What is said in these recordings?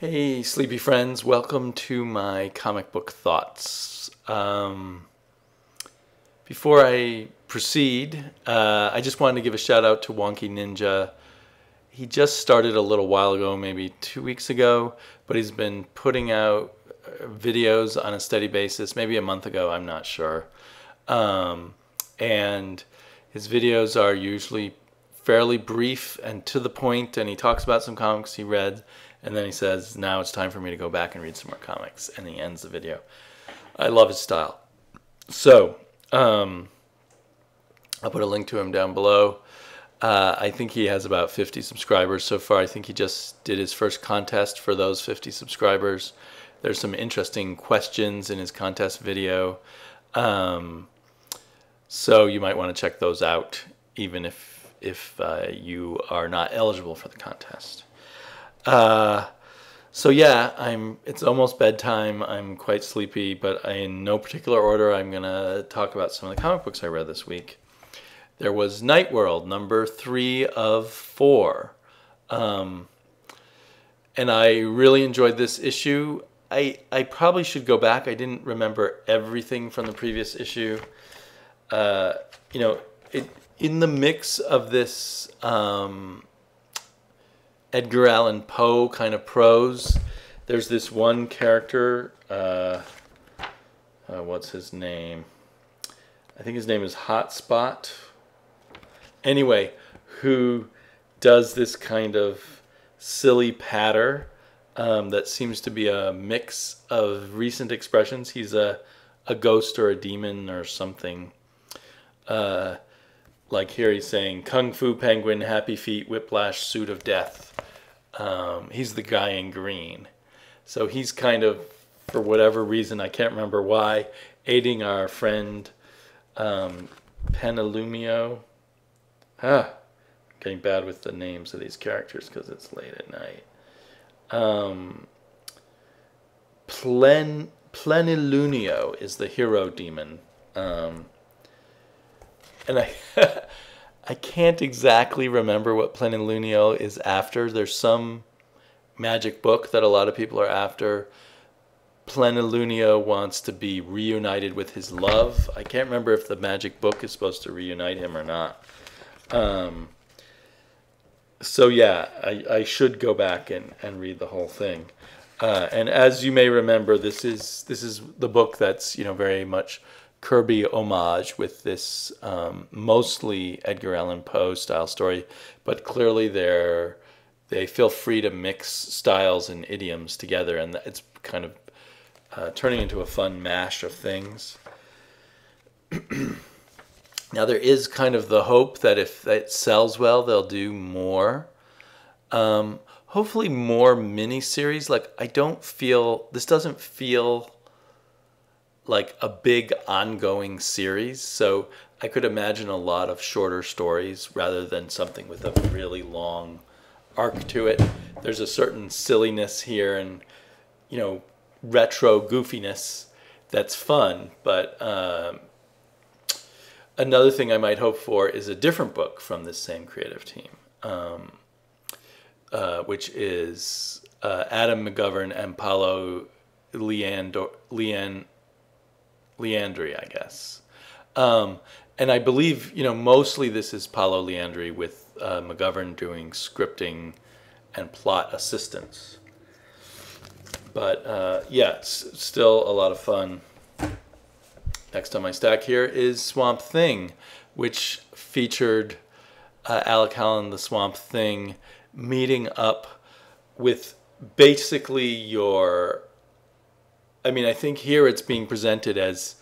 Hey, sleepy friends, welcome to my comic book thoughts. Before I proceed, I just wanted to give a shout out to Wonky Ninja. He just started a little while ago, maybe 2 weeks ago, but he's been putting out videos on a steady basis, maybe a month ago, I'm not sure. And his videos are usually fairly brief and to the point, and he talks about some comics he read, and then he says, now it's time for me to go back and read some more comics, and he ends the video. I love his style. So, I'll put a link to him down below. I think he has about 50 subscribers so far. I think he just did his first contest for those 50 subscribers. There's some interesting questions in his contest video. So you might want to check those out, even if you are not eligible for the contest. So yeah, it's almost bedtime. I'm quite sleepy, but in no particular order, I'm going to talk about some of the comic books I read this week. There was Night World, number 3 of 4. And I really enjoyed this issue. I probably should go back. I didn't remember everything from the previous issue. In the mix of this Edgar Allan Poe kind of prose, there's this one character, what's his name? I think his name is Hotspot. Anyway, who does this kind of silly patter that seems to be a mix of recent expressions. He's a ghost or a demon or something. Like here he's saying, Kung Fu Penguin, Happy Feet, Whiplash, Suit of Death. He's the guy in green. So he's kind of, for whatever reason, I can't remember why, aiding our friend Penalumio. I'm getting bad with the names of these characters because it's late at night. Plenilunio is the hero demon. And I I can't exactly remember what Plenilunio is after. There's some magic book that a lot of people are after. Plenilunio wants to be reunited with his love. I can't remember if the magic book is supposed to reunite him or not. So yeah, I should go back and read the whole thing. And as you may remember, this is the book that's very much Kirby homage with this mostly Edgar Allan Poe style story, but clearly they feel free to mix styles and idioms together, and it's kind of turning into a fun mash of things. Now there is kind of the hope that if it sells well, they'll do more. Hopefully more miniseries. Like this doesn't feel like a big ongoing series, so I could imagine a lot of shorter stories rather than something with a really long arc to it. There's a certain silliness here and retro goofiness that's fun, but another thing I might hope for is a different book from this same creative team, which is Adam McGovern and Paulo Leandri, I guess. And I believe, mostly this is Paulo Leandri with McGovern doing scripting and plot assistance. But yeah, it's still a lot of fun. Next on my stack here is Swamp Thing, which featured Alec Holland, the Swamp Thing, meeting up with basically I think here it's being presented as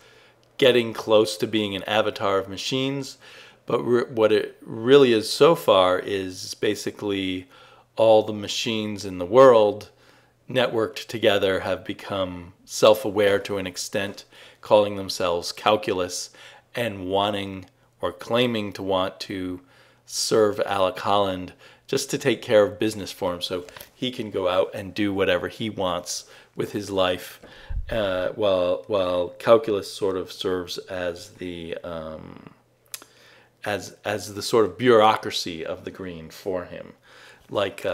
getting close to being an avatar of machines, but what it really is so far is basically all the machines in the world networked together have become self-aware to an extent, calling themselves calculus and wanting or claiming to want to serve Alec Holland just to take care of business for him so he can go out and do whatever he wants with his life, while calculus sort of serves as the as the sort of bureaucracy of the green for him, like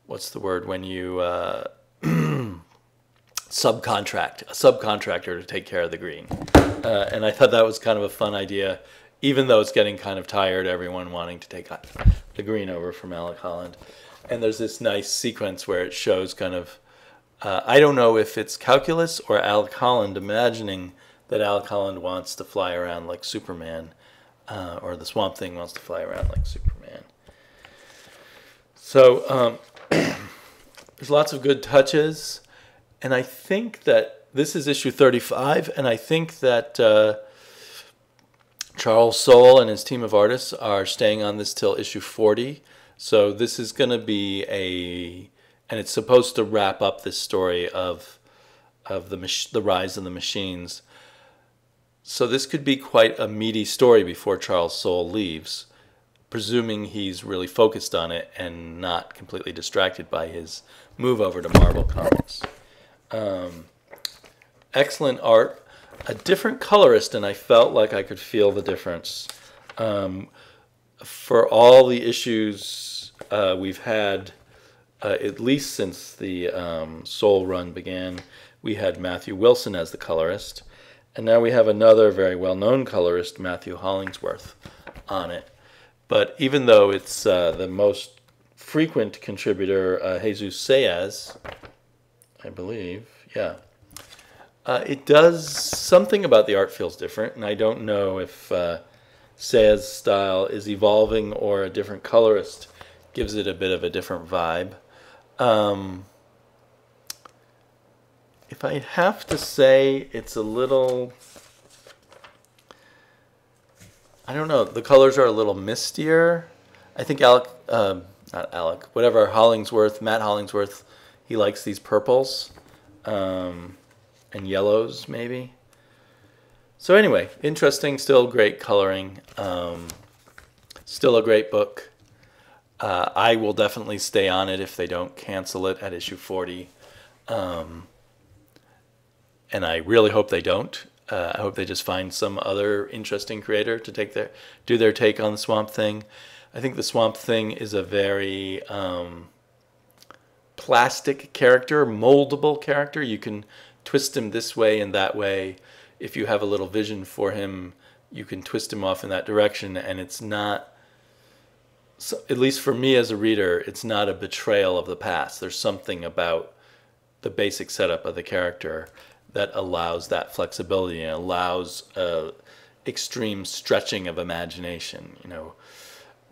what's the word, when you subcontract a subcontractor to take care of the green. And I thought that was kind of a fun idea, even though it's getting kind of tired, everyone wanting to take the green over from Alec Holland. And there's this nice sequence where it shows kind of, I don't know if it's calculus or Alec Holland imagining that Alec Holland wants to fly around like Superman, or the Swamp Thing wants to fly around like Superman. So there's lots of good touches. And I think that this is issue 35, and I think that Charles Soule and his team of artists are staying on this till issue 40. So this is going to be and it's supposed to wrap up this story of the rise of the machines. So this could be quite a meaty story before Charles Soule leaves, presuming he's really focused on it and not completely distracted by his move over to Marvel Comics. Excellent art, a different colorist, and I felt like I could feel the difference. For all the issues we've had, at least since the Soule run began, we had Matthew Wilson as the colorist, and now we have another very well-known colorist, Matthew Hollingsworth, on it. But even though it's the most frequent contributor, Jesus Saez, I believe, yeah. It does something about the art feels different, and I don't know if Saez's style is evolving or a different colorist gives it a bit of a different vibe. If I have to say, it's a little, I don't know, the colors are a little mistier. I think Matt Hollingsworth, he likes these purples and yellows, maybe. So anyway, interesting, still great coloring, still a great book. I will definitely stay on it if they don't cancel it at issue 40. And I really hope they don't. I hope they just find some other interesting creator to do their take on the Swamp Thing. I think the Swamp Thing is a very plastic character, moldable character. You can twist him this way and that way. If you have a little vision for him, you can twist him off in that direction, and it's not, so, at least for me as a reader, it's not a betrayal of the past. There's something about the basic setup of the character that allows that flexibility and allows extreme stretching of imagination. You know,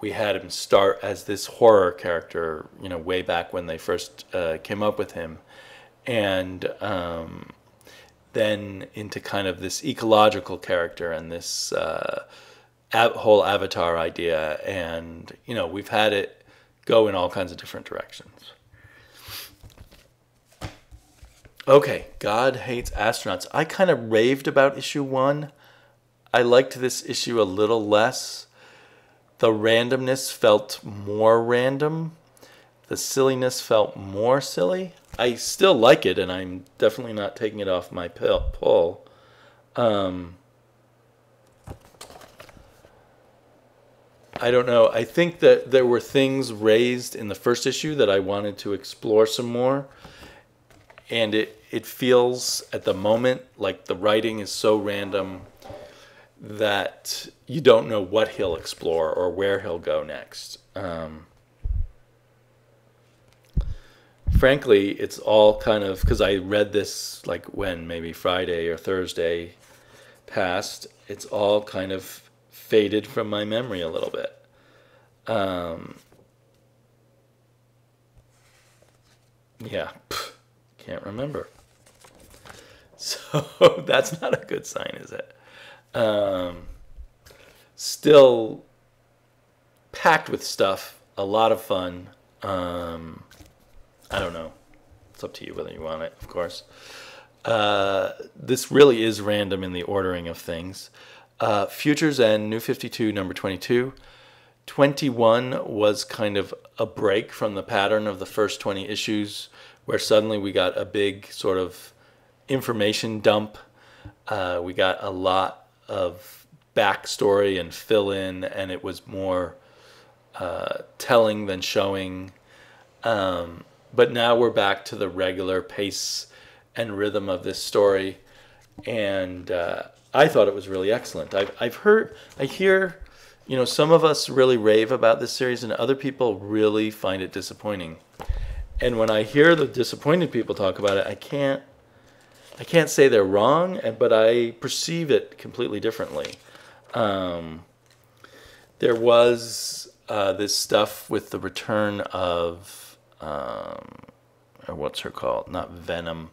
we had him start as this horror character, you know, way back when they first came up with him, and then into kind of this ecological character and this whole Avatar idea, and you know, we've had it go in all kinds of different directions. Okay, God Hates Astronauts. I kind of raved about issue 1. I liked this issue a little less. The randomness felt more random. The silliness felt more silly. I still like it, and I'm definitely not taking it off my pull. I don't know. I think that there were things raised in the first issue that I wanted to explore some more. And it feels at the moment like the writing is so random that you don't know what he'll explore or where he'll go next. Frankly, it's all kind of, because I read this like when, maybe Friday or Thursday passed, it's all kind of faded from my memory a little bit. Yeah, can't remember. So that's not a good sign, is it? Still packed with stuff, a lot of fun. I don't know. It's up to you whether you want it, of course. This really is random in the ordering of things. Futures End, New 52, number 22. 21 was kind of a break from the pattern of the first 20 issues, where suddenly we got a big sort of information dump. We got a lot of backstory and fill-in, and it was more telling than showing. But now we're back to the regular pace and rhythm of this story, and I thought it was really excellent. I hear, some of us really rave about this series, and other people really find it disappointing. And when I hear the disappointed people talk about it, I can't say they're wrong, but I perceive it completely differently. There was this stuff with the return of, or what's her called? Not Venom.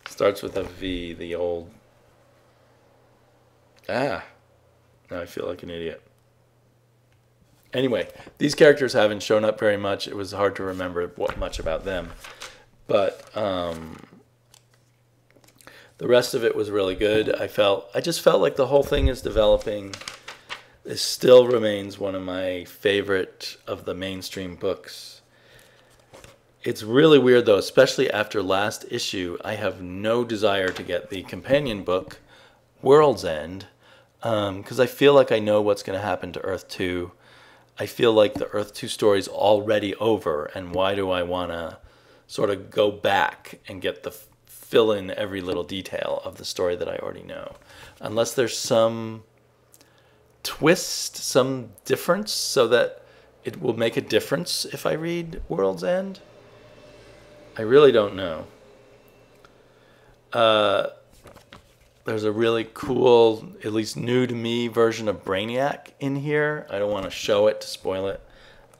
Starts with a V, the old... Now I feel like an idiot. Anyway, these characters haven't shown up very much. It was hard to remember much about them. But the rest of it was really good. I just felt like the whole thing is developing. It still remains one of my favorite of the mainstream books. It's really weird, though, especially after last issue. I have no desire to get the companion book, World's End, because I feel like I know what's going to happen to Earth 2. I feel like the Earth 2 story's already over, and why do I want to sort of go back and get the fill in every little detail of the story that I already know? Unless there's some twist, some difference, so that it will make a difference if I read World's End. I really don't know. There's a really cool, at least new to me, version of Brainiac in here. I don't want to show it to spoil it.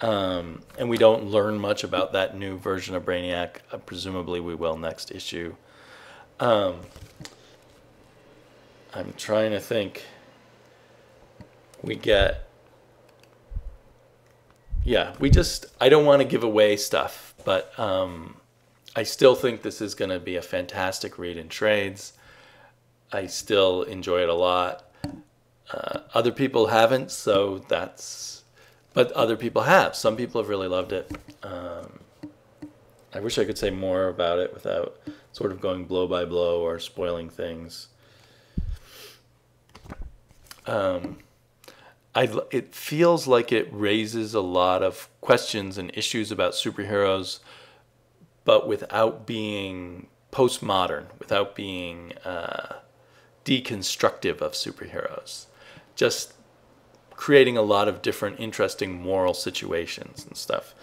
And we don't learn much about that new version of Brainiac. Presumably we will next issue. I'm trying to think. I don't want to give away stuff, but I still think this is going to be a fantastic read in trades. I still enjoy it a lot. Other people haven't, but other people have. Some people have really loved it. I wish I could say more about it without sort of going blow by blow or spoiling things. It feels like it raises a lot of questions and issues about superheroes, but without being postmodern, without being deconstructive of superheroes. Just creating a lot of different interesting moral situations and stuff,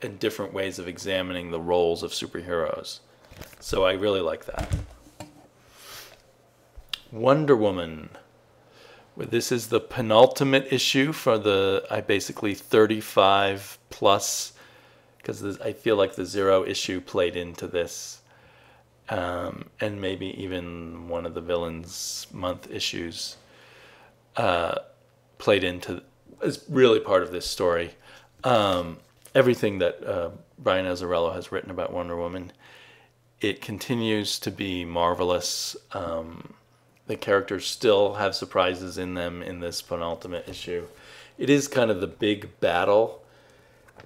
and different ways of examining the roles of superheroes. So I really like that. Wonder Woman. This is the penultimate issue for basically 35 plus, because I feel like the 0 issue played into this, and maybe even one of the Villains Month issues played into, is really part of this story. Everything that Brian Azzarello has written about Wonder Woman, it continues to be marvelous. The characters still have surprises in them in this penultimate issue. It is kind of the big battle,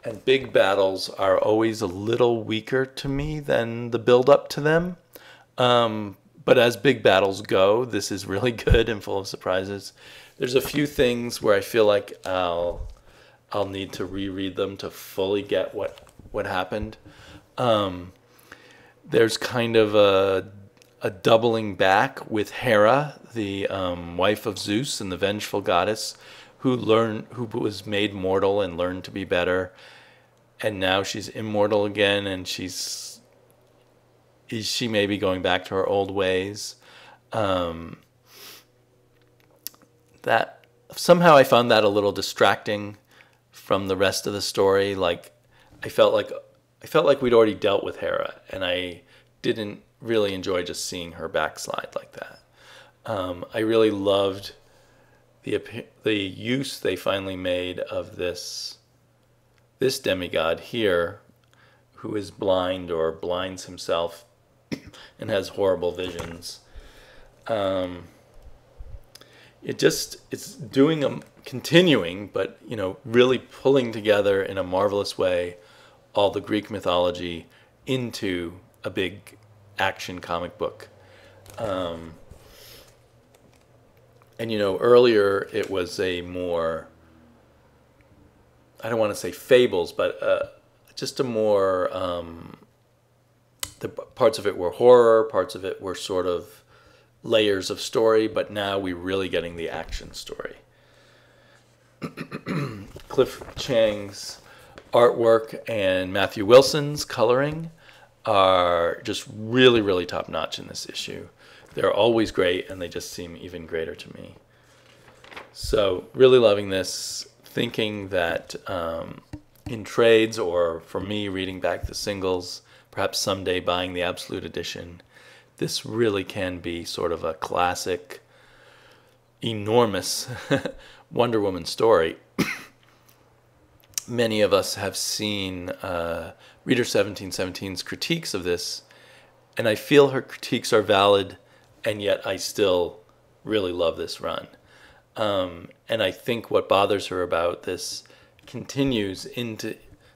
and big battles are always a little weaker to me than the build-up to them. But as big battles go, this is really good and full of surprises. There's a few things where I feel like I'll need to reread them to fully get what happened. There's kind of a doubling back with Hera, the wife of Zeus and the vengeful goddess, who was made mortal and learned to be better, and now she's immortal again, and is she maybe going back to her old ways? That somehow I found that a little distracting from the rest of the story. Like I felt like we'd already dealt with Hera, and I didn't really enjoy just seeing her backslide like that. I really loved the use they finally made of this demigod here, who is blind or blinds himself and has horrible visions. It's continuing, but really pulling together in a marvelous way all the Greek mythology into a big action comic book. And earlier it was a more I don't want to say fables, but just a more, the parts of it were horror, parts of it were sort of layers of story, but now we're really getting the action story. Cliff Chang's artwork and Matthew Wilson's coloring are just really, really top notch in this issue. They're always great, and they just seem even greater to me. So really loving this, thinking that in trades, or for me reading back the singles, perhaps someday buying the Absolute Edition, this really can be sort of a classic, enormous Wonder Woman story. Many of us have seen Reader 1717's critiques of this, and I feel her critiques are valid, and yet I still really love this run. And I think what bothers her about this continues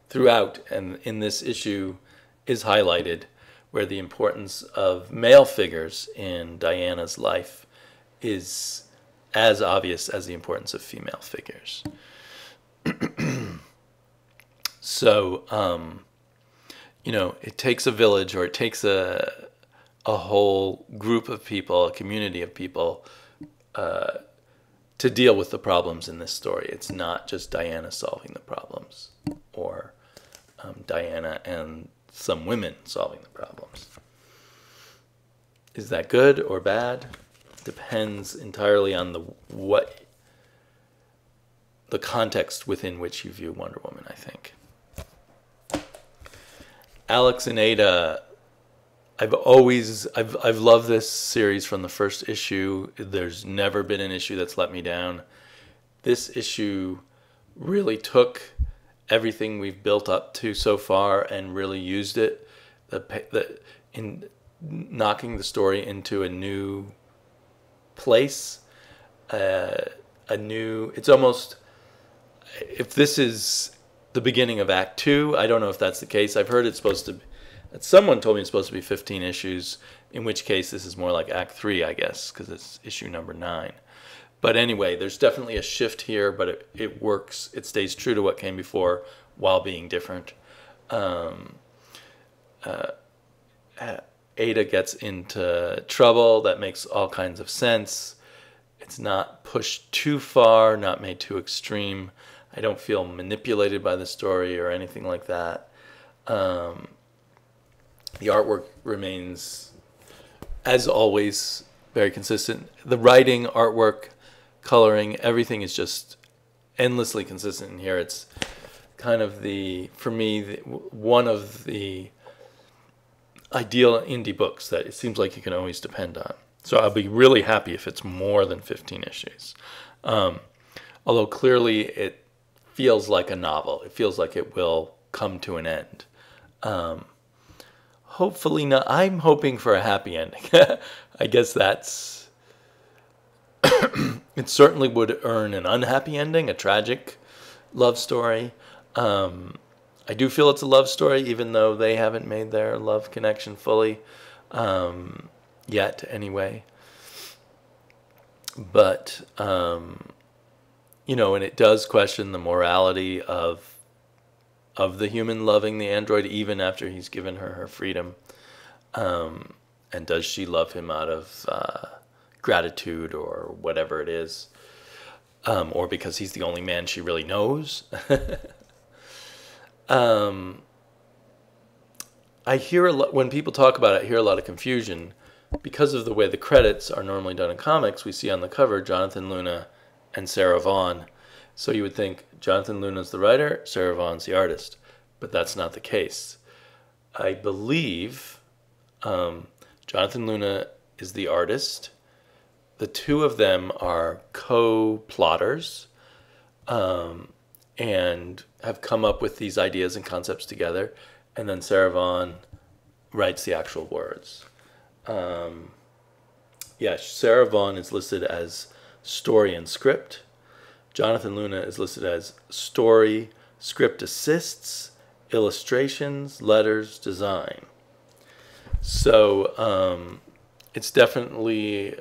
throughout, and in this issue is highlighted, where the importance of male figures in Diana's life is as obvious as the importance of female figures. So, it takes a village, or it takes a whole group of people, a community of people, to deal with the problems in this story. It's not just Diana solving the problems, or Diana and some women solving the problems. Is that good or bad? Depends entirely on the context within which you view Wonder Woman, I think. Alex and Ada, I've loved this series from the first issue. There's never been an issue that's let me down. This issue really took everything we've built up to so far and really used it in knocking the story into a new place. It's almost, if this is the beginning of Act 2, I don't know if that's the case. I've heard it's supposed to, someone told me it's supposed to be 15 issues, in which case this is more like Act 3, I guess, because it's issue number 9. But anyway, there's definitely a shift here, but it works. It stays true to what came before while being different. Ada gets into trouble. That makes all kinds of sense. It's not pushed too far, not made too extreme. I don't feel manipulated by the story or anything like that. The artwork remains, as always, very consistent. The writing, artwork, coloring, everything is just endlessly consistent in here. It's kind of for me, one of the ideal indie books that it seems like you can always depend on. So I'll be really happy if it's more than 15 issues. Although clearly it feels like a novel. It feels like it will come to an end. Hopefully not. I'm hoping for a happy ending. I guess that's... It certainly would earn an unhappy ending, a tragic love story. I do feel it's a love story, even though they haven't made their love connection fully yet, anyway. But, and it does question the morality of the human loving the android, even after he's given her freedom. And does she love him out of gratitude or whatever it is? Or because he's the only man she really knows? I hear a lot, when people talk about it, I hear a lot of confusion. Because of the way the credits are normally done in comics, we see on the cover Jonathan Luna and Sarah Vaughn. So you would think Jonathan Luna's the writer, Sarah Vaughn's the artist. But that's not the case. I believe Jonathan Luna is the artist. The two of them are co-plotters and have come up with these ideas and concepts together. And then Sarah Vaughn writes the actual words. Sarah Vaughn is listed as story and script. Jonathan Luna is listed as story, script assists, illustrations, letters, design. So it's definitely,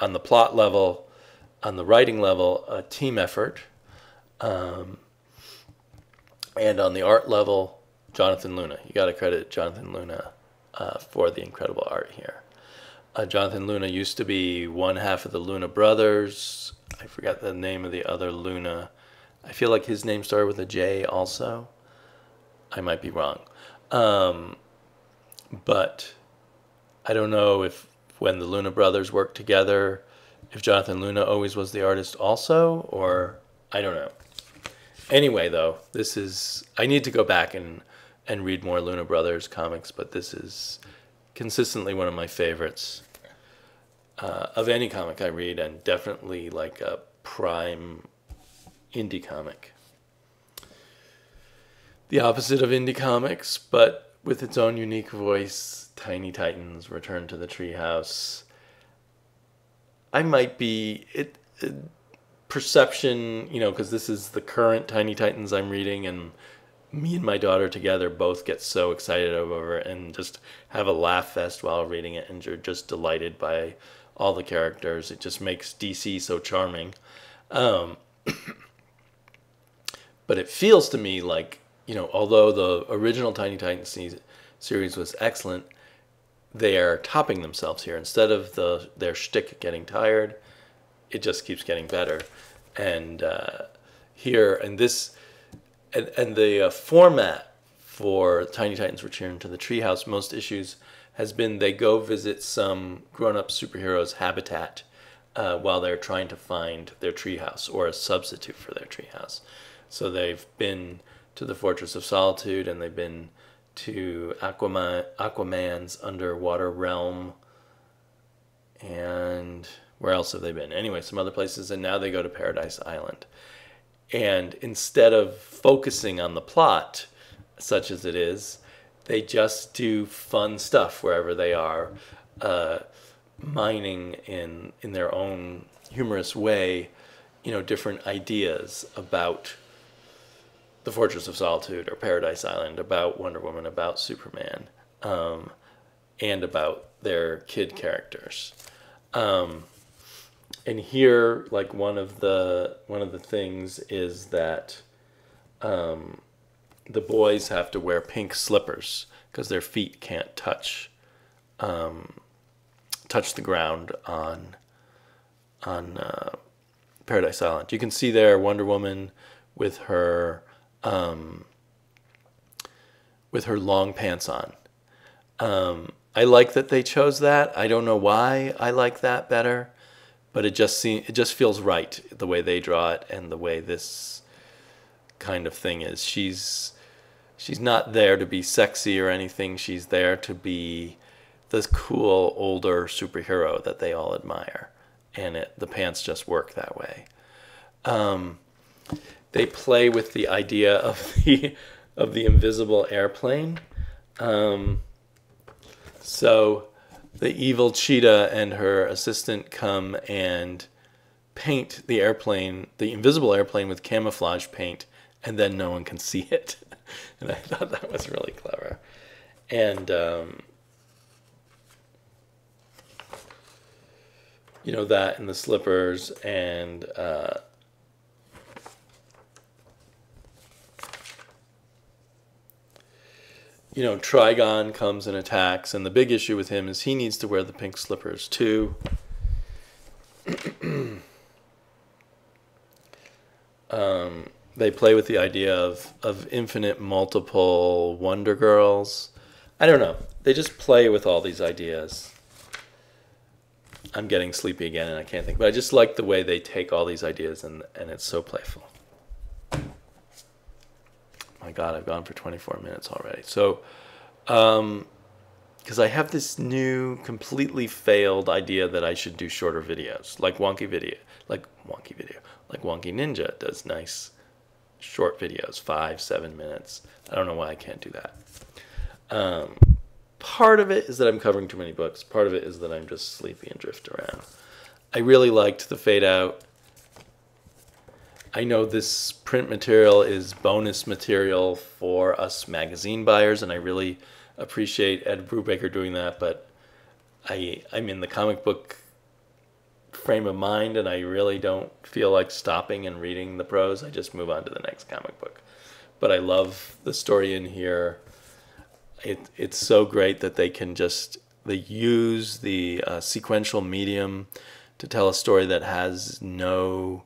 on the plot level, on the writing level, a team effort. And on the art level, Jonathan Luna. You got to credit Jonathan Luna for the incredible art here. Jonathan Luna used to be one half of the Luna brothers. I forgot the name of the other Luna. I feel like his name started with a J also. I might be wrong. But I don't know if when the Luna brothers worked together, if Jonathan Luna always was the artist also, or I don't know. Anyway, though, this is, I need to go back and read more Luna Brothers comics, but this is consistently one of my favorites of any comic I read, and definitely like a prime indie comic. The opposite of indie comics, but with its own unique voice, Tiny Titans, Return to the Treehouse. I might be... perception, because this is the current Tiny Titans I'm reading, and me and my daughter together both get so excited over it and just have a laugh fest while reading it, and you're just delighted by all the characters. It just makes DC so charming. But it feels to me like, although the original Tiny Titans series was excellent, they are topping themselves here. Instead of their shtick getting tired, it just keeps getting better. And here, and this, and the format for Tiny Titans Return to the Treehouse, most issues, has been they go visit some grown-up superheroes' habitat while they're trying to find their treehouse or a substitute for their treehouse. So they've been to the Fortress of Solitude, and they've been to Aquaman's underwater realm, and where else have they been? Anyway, some other places, and now they go to Paradise Island. And instead of focusing on the plot, such as it is, they just do fun stuff wherever they are, mining in their own humorous way, different ideas about the Fortress of Solitude or Paradise Island, about Wonder Woman, about Superman, and about their kid characters. And here, like one of the things is that the boys have to wear pink slippers because their feet can't touch the ground on Paradise Island. You can see there Wonder Woman with her long pants on. I like that they chose that. I don't know why I like that better, but it just feels right the way they draw it and the way this kind of thing is. She's not there to be sexy or anything. She's there to be this cool older superhero that they all admire, and the pants just work that way. They play with the idea of the invisible airplane. So the evil cheetah and her assistant come and paint the invisible airplane with camouflage paint, and then no one can see it. And I thought that was really clever. And, that and the slippers, and Trigon comes and attacks, and the big issue with him is he needs to wear the pink slippers too. They play with the idea of infinite multiple Wonder Girls. I don't know. They just play with all these ideas. I'm getting sleepy again and I can't think. But I just like the way they take all these ideas and it's so playful. My God, I've gone for 24 minutes already. So, because I have this new, completely failed idea that I should do shorter videos, like Wonky Ninja does nice short videos, 5-7 minutes. I don't know why I can't do that. Part of it is that I'm covering too many books. Part of it is that I'm just sleepy and drift around. I really liked the fade out. I know this print material is bonus material for us magazine buyers, and I really appreciate Ed Brubaker doing that, but I'm in the comic book frame of mind, and I really don't feel like stopping and reading the prose. I just move on to the next comic book. but I love the story in here. It's so great that they use the sequential medium to tell a story that has no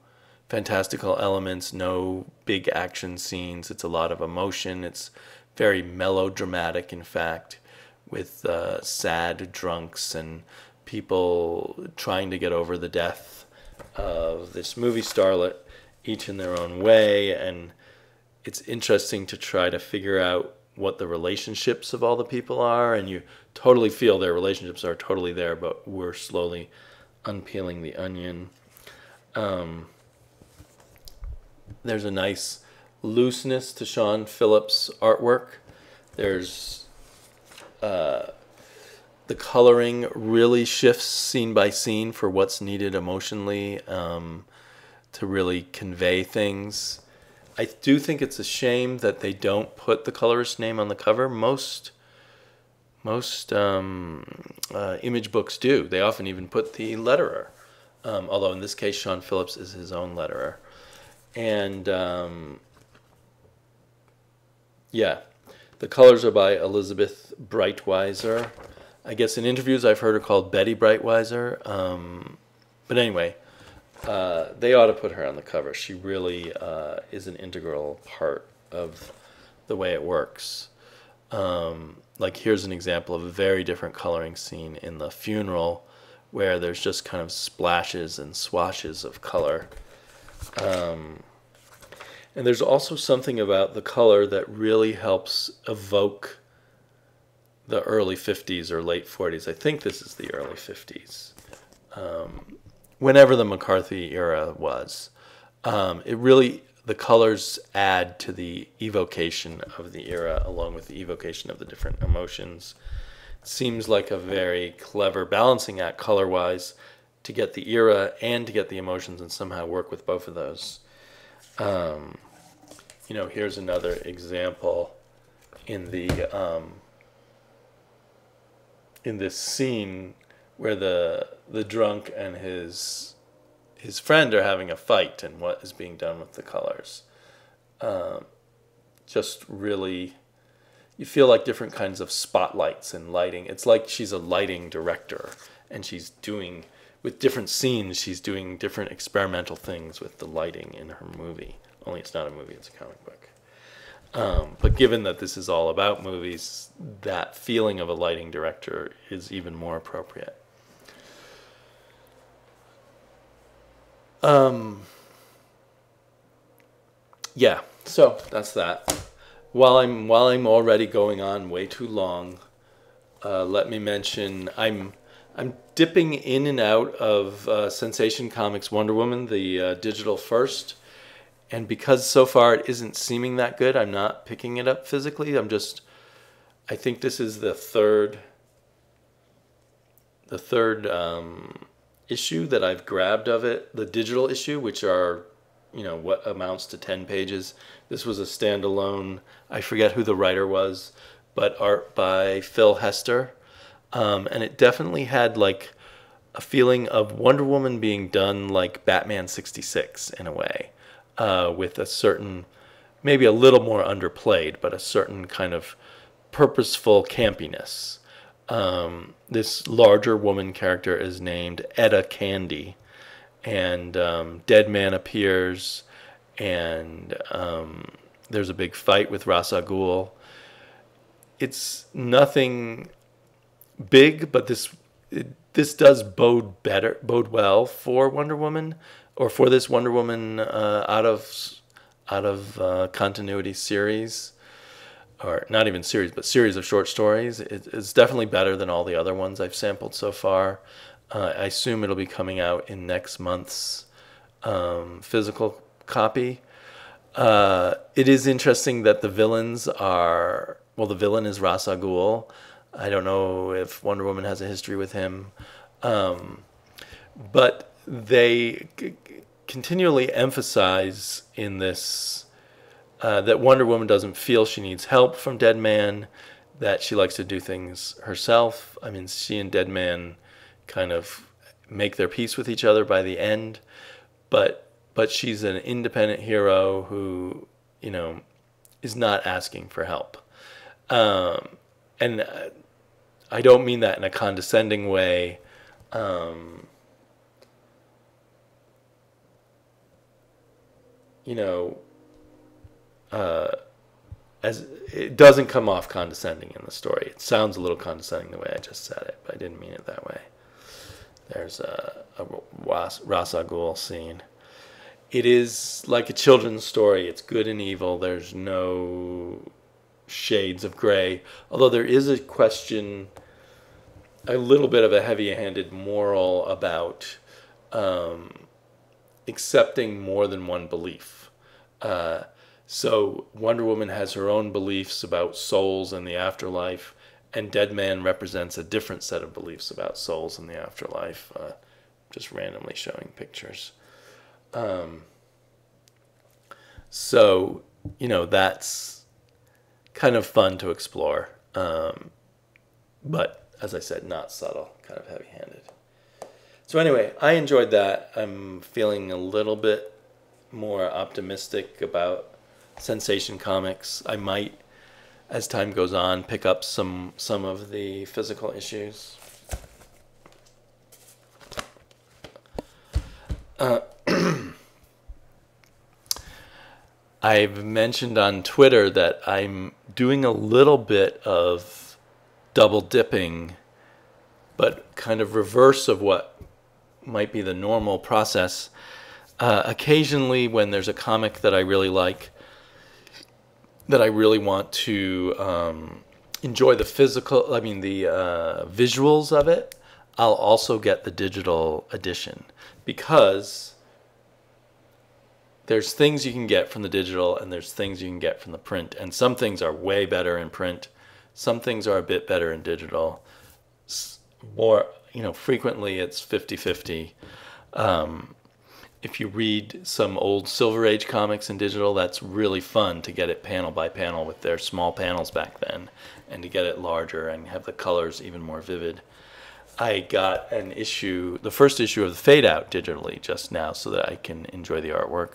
fantastical elements, no big action scenes. It's a lot of emotion. It's very melodramatic, in fact, with sad drunks and people trying to get over the death of this movie starlet, each in their own way. And it's interesting to try to figure out what the relationships of all the people are, and you totally feel their relationships are totally there, but we're slowly unpeeling the onion. There's a nice looseness to Sean Phillips' artwork. There's the coloring really shifts scene by scene for what's needed emotionally to really convey things. I do think it's a shame that they don't put the colorist's name on the cover. Most image books do. They often even put the letterer, although in this case Sean Phillips is his own letterer. And yeah, the colors are by Elizabeth Breitweiser. I guess in interviews I've heard her called Betty Breitweiser. But anyway, they ought to put her on the cover. She really is an integral part of the way it works. Like here's an example of a very different coloring scene in The Funeral, where there's just kind of splashes and swashes of color. And there's also something about the color that really helps evoke the early 50s or late 40s. I think this is the early 50s. Whenever the McCarthy era was. The colors add to the evocation of the era, along with the evocation of the different emotions. It seems like a very clever balancing act color-wise to get the era and to get the emotions and somehow work with both of those. Here's another example in this scene where the drunk and his friend are having a fight, and what is being done with the colors. Just really, you feel like different kinds of spotlights and lighting. It's like she's a lighting director, and she's doing, with different scenes, she's doing different experimental things with the lighting in her movie. Only it's not a movie, it's a comic book. But given that this is all about movies, that feeling of a lighting director is even more appropriate. Yeah, so that's that. While I'm already going on way too long, let me mention I'm dipping in and out of Sensation Comics Wonder Woman, the digital first, and because so far it isn't seeming that good, I'm not picking it up physically. I think this is the third issue that I've grabbed of it, the digital issue, which are, what amounts to 10 pages. This was a standalone, I forget who the writer was, but art by Phil Hester. And it definitely had like a feeling of Wonder Woman being done like Batman 66 in a way, with a certain, maybe a little more underplayed, but a certain kind of purposeful campiness. This larger woman character is named Etta Candy, and Dead Man appears, and there's a big fight with Ra's al Ghul. It's nothing big, but this does bode well for Wonder Woman, or for this Wonder Woman out of continuity series. Or not even series, but series of short stories. It's definitely better than all the other ones I've sampled so far. I assume it'll be coming out in next month's physical copy. It is interesting that the villains are, the villain is Ra's al Ghul. I don't know if Wonder Woman has a history with him. But they continually emphasize in this that Wonder Woman doesn't feel she needs help from Dead Man, that she likes to do things herself. I mean, she and Dead Man kind of make their peace with each other by the end, but she's an independent hero who, is not asking for help. And I don't mean that in a condescending way. You know, as it doesn't come off condescending in the story. It sounds a little condescending the way I just said it, but I didn't mean it that way. There's a Ras Al Ghul scene. It is like a children's story. It's good and evil. There's no shades of gray. Although there is a question, a little bit of a heavy-handed moral about accepting more than one belief. So Wonder Woman has her own beliefs about souls and the afterlife, and Dead Man represents a different set of beliefs about souls and the afterlife, just randomly showing pictures. So, that's kind of fun to explore, but as I said, not subtle, kind of heavy-handed. So anyway, I enjoyed that. I'm feeling a little bit more optimistic about Sensation Comics. I might, as time goes on, pick up some of the physical issues. I've mentioned on Twitter that I'm doing a little bit of double dipping, but kind of reverse of what might be the normal process. Occasionally, when there's a comic that I really like, that I really want to enjoy the visuals of it, I'll also get the digital edition, because there's things you can get from the digital and there's things you can get from the print. And some things are way better in print. Some things are a bit better in digital. More, frequently it's 50-50. If you read some old Silver Age comics in digital, that's really fun to get it panel by panel with their small panels back then, and to get it larger and have the colors even more vivid. I got the first issue of the Fade Out digitally just now so that I can enjoy the artwork.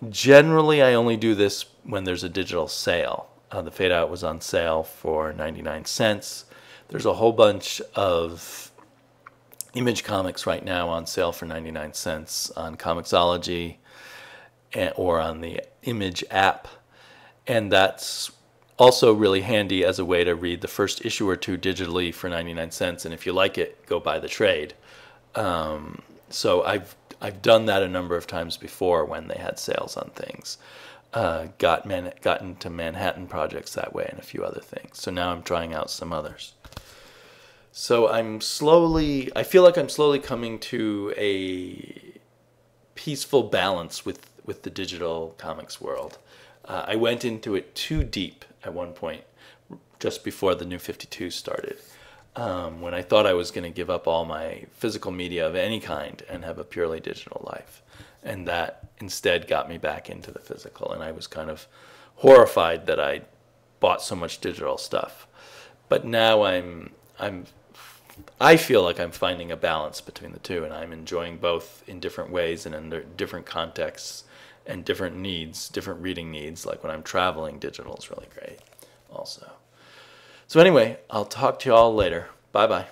Generally, I only do this when there's a digital sale. The Fade Out was on sale for 99 cents. There's a whole bunch of Image comics right now on sale for 99 cents on Comixology or on the Image app. And that's also really handy as a way to read the first issue or two digitally for 99 cents. And if you like it, go buy the trade. So I've done that a number of times before when they had sales on things. Got into Manhattan Projects that way and a few other things. So now I'm trying out some others. So I feel like I'm slowly coming to a peaceful balance with the digital comics world. I went into it too deep at one point, just before the New 52 started, when I thought I was going to give up all my physical media of any kind and have a purely digital life. And that instead got me back into the physical, and I was kind of horrified that I bought so much digital stuff. But now I feel like I'm finding a balance between the two, and I'm enjoying both in different ways and in different contexts and different needs, different reading needs. Like when I'm traveling, digital is really great also. So anyway, I'll talk to you all later. Bye-bye.